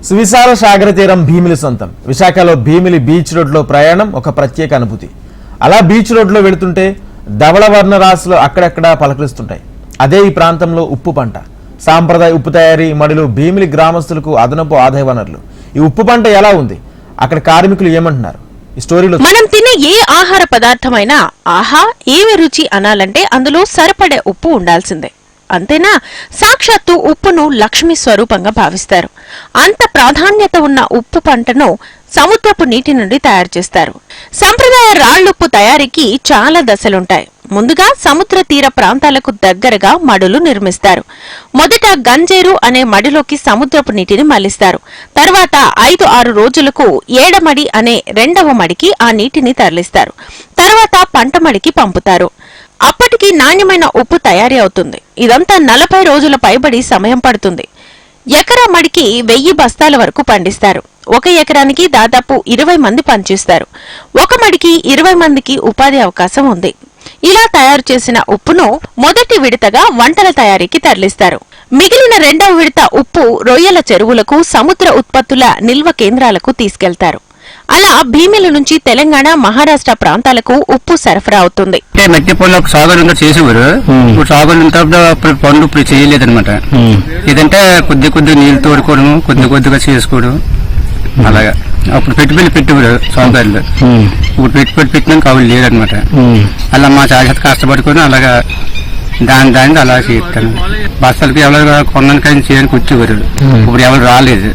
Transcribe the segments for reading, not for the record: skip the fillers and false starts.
సువిశాల సాగర తీరం భీమిలి సొంతం. విశాఖలో భీమిలి బీచ్ రోడ్లో ప్రయాణం ఒక ప్రత్యేక అనుభూతి. అలా బీచ్ రోడ్లో వెళుతుంటే ధవళవర్ణ రాశులు అక్కడక్కడ పలకరిస్తుంటాయి. అదే ఈ ప్రాంతంలో ఉప్పు పంట. సాంప్రదాయ ఉప్పు తయారీ మడిలో భీమిలి గ్రామస్తులకు అదనపు ఆదాయ వనరులు. ఈ ఉప్పు పంట ఎలా ఉంది, అక్కడ కార్మికులు ఏమంటున్నారు, ఈ స్టోరీలో మనం తినే ఏ ఆహార పదార్థమైనా ఆహా ఏమి రుచి అనాలంటే అందులో సరిపడే ఉప్పు ఉండాల్సిందే. అంతేనా? సాక్షాత్తు ఉప్పును లక్ష్మీ స్వరూపంగా భావిస్తారు. అంత ప్రాధాన్యత ఉన్న ఉప్పు పంటను సముద్రపు నీటి నుండి తయారు చేస్తారు. సంప్రదాయ రాళ్లుప్పు తయారీకి చాలా దశలుంటాయి. ముందుగా సముద్ర తీర ప్రాంతాలకు దగ్గరగా మడులు నిర్మిస్తారు. మొదట గంజేరు అనే మడిలోకి సముద్రపు నీటిని మళ్లిస్తారు. తర్వాత 5-6 రోజులకు ఏడమడి అనే రెండవ మడికి ఆ నీటిని తరలిస్తారు. తర్వాత పంట మడికి పంపుతారు. అప్పటికి నాణ్యమైన ఉప్పు తయారీ అవుతుంది. ఇదంతా 40 రోజుల పైబడి సమయం పడుతుంది. ఎకరా మడికి 1000 బస్తాల వరకు పండిస్తారు. 1 ఎకరానికి దాదాపు 20 మంది పనిచేస్తారు. ఒక మడికి 20 మందికి ఉపాధి అవకాశం ఉంది. ఇలా తయారు చేసిన ఉప్పును మొదటి విడతగా వంటల తయారీకి తరలిస్తారు. మిగిలిన రెండవ విడత ఉప్పు రొయ్యల చెరువులకు, సముద్ర ఉత్పత్తుల నిల్వ కేంద్రాలకు తీసుకెళ్తారు. అలా భీమిలి నుంచి తెలంగాణ, మహారాష్ట్ర ప్రాంతాలకు ఉప్పు సరఫరా అవుతుంది. మట్టి పనులు సాగులు చేసేవారు. ఇప్పుడు సాగులు పనులు ఇప్పుడు చేయలేదన్నమాట. ఇదంటే కొద్ది నీళ్లు తోడుకోవడం, కొద్దిగా చేసుకోవడం అలాగా. అప్పుడు పెట్టుబడి పెట్టేవారు సాగుగారులు. ఇప్పుడు పెట్టుబడి పెట్టినాక అవి లేదనమాట. అలా మా చాలా కష్టపడుకొని అలాగా దాన్ని అలా చేస్తాను. బస్తాలకి ఎవరు కొన్నానికి చేయడానికి వచ్చేవారు. ఇప్పుడు ఎవరు రాలేదు.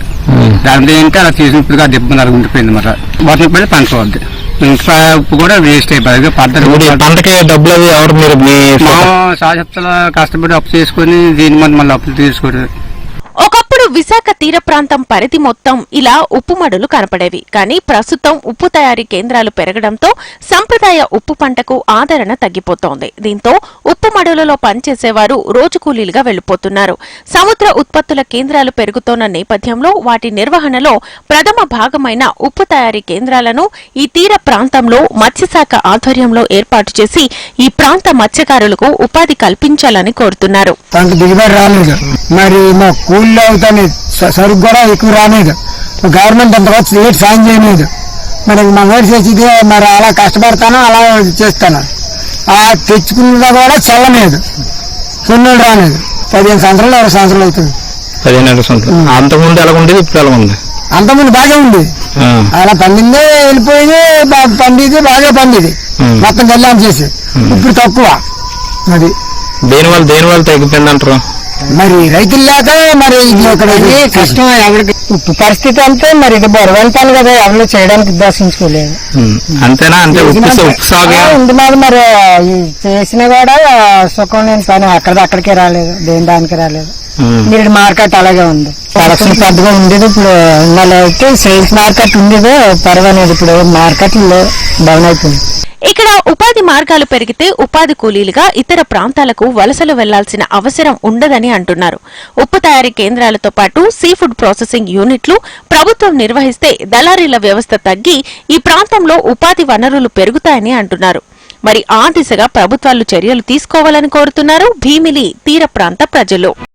దాంట్లో ఏంటంటే అలా చేసినప్పుడు అది ఇబ్బంది అలా ఉండిపోయింది అనమాట. వాటిని పడి పంట పోద్ది. ఇంకా ఉప్పు కూడా వేస్ట్ అయిపోయింది. పంటకి డబ్బులు ఎవరు మీరు సాయశక్తులు కష్టపడి అప్పు చేసుకుని దీని మీద మళ్ళీ అప్పులు తీసుకొని. ఒకప్పుడు విశాఖ తీర ప్రాంతం పరిధి మొత్తం ఇలా ఉప్పు మడులు కనపడేవి. కానీ ప్రస్తుతం ఉప్పు తయారీ కేంద్రాలు పెరగడంతో సంప్రదాయ ఉప్పు పంటకు ఆదరణ తగ్గిపోతోంది. దీంతో ఉప్పు మడులలో పనిచేసేవారు రోజు కూలీలుగా వెళ్లిపోతున్నారు. సముద్ర ఉత్పత్తుల కేంద్రాలు పెరుగుతోన్న నేపథ్యంలో వాటి నిర్వహణలో ప్రథమ భాగమైన ఉప్పు తయారీ కేంద్రాలను ఈ తీర ప్రాంతంలో మత్స్యశాఖ ఆధ్వర్యంలో ఏర్పాటు చేసి ఈ ప్రాంత మత్స్యకారులకు ఉపాధి కల్పించాలని కోరుతున్నారు. కూలీలు అవుతాయి, సరుకు కూడా ఎక్కువ రాలేదు. గవర్నమెంట్ అంతగా సాయం చేయలేదు. మరి మగవాడి చేసేది మరి అలా కష్టపడతాను, అలా చేస్తాను. ఆ తెచ్చుకున్నదా కూడా చల్లలేదు, కొన్నేళ్ళు రాలేదు. 15 సంవత్సరాలు 20 సంవత్సరాలు అవుతుంది. 15 సంవత్సరాలు. అంతకుముందు ఎలా ఉండేది, ఇప్పుడు ఎలా ఉంది? అంతకుముందు బాగా ఉంది. అలా పండిందే వెళ్ళిపోయింది, పండిది బాగా పండిది, మొత్తం కళ్యాణం చేసి. ఇప్పుడు తక్కువ. అది దేనివల్ల తగ్గిపోయింది అంటారు? మరి రైతులు లేక మరి ఇక్కడ కష్టం. ఎవరికి పరిస్థితి అంతే. మరి ఇది బొరవని పని కదా, ఎవరు చేయడానికి ఉద్దేశించుకోలేదు. అంతేనా? అంటే ఉంది మాది. మరి చేసినా కూడా సుఖం లేని పని. అక్కడికే రాలేదు, దేని దానికి రాలేదు. మీరు మార్కెట్ అలాగే ఉంది. ప్రొడక్షన్ పెద్దగా ఉండేది. ఇప్పుడు అయితే సేల్స్ మార్కెట్ ఉండేది, పర్వాలేదు. ఇప్పుడు మార్కెట్లో డౌన్ అయిపోయింది. ఇక్కడ ఉపాధి మార్గాలు పెరిగితే ఉపాధి కూలీలుగా ఇతర ప్రాంతాలకు వలసలు వెళ్లాల్సిన అవసరం ఉండదని అంటున్నారు. ఉప్పు తయారీ కేంద్రాలతో పాటు సీ ఫుడ్ ప్రాసెసింగ్ యూనిట్లు ప్రభుత్వం నిర్వహిస్తే దళారీల వ్యవస్థ తగ్గి ఈ ప్రాంతంలో ఉపాధి వనరులు పెరుగుతాయని అంటున్నారు. మరి ఆ దిశగా ప్రభుత్వాలు చర్యలు తీసుకోవాలని కోరుతున్నారు భీమిలి తీర ప్రాంత ప్రజలు.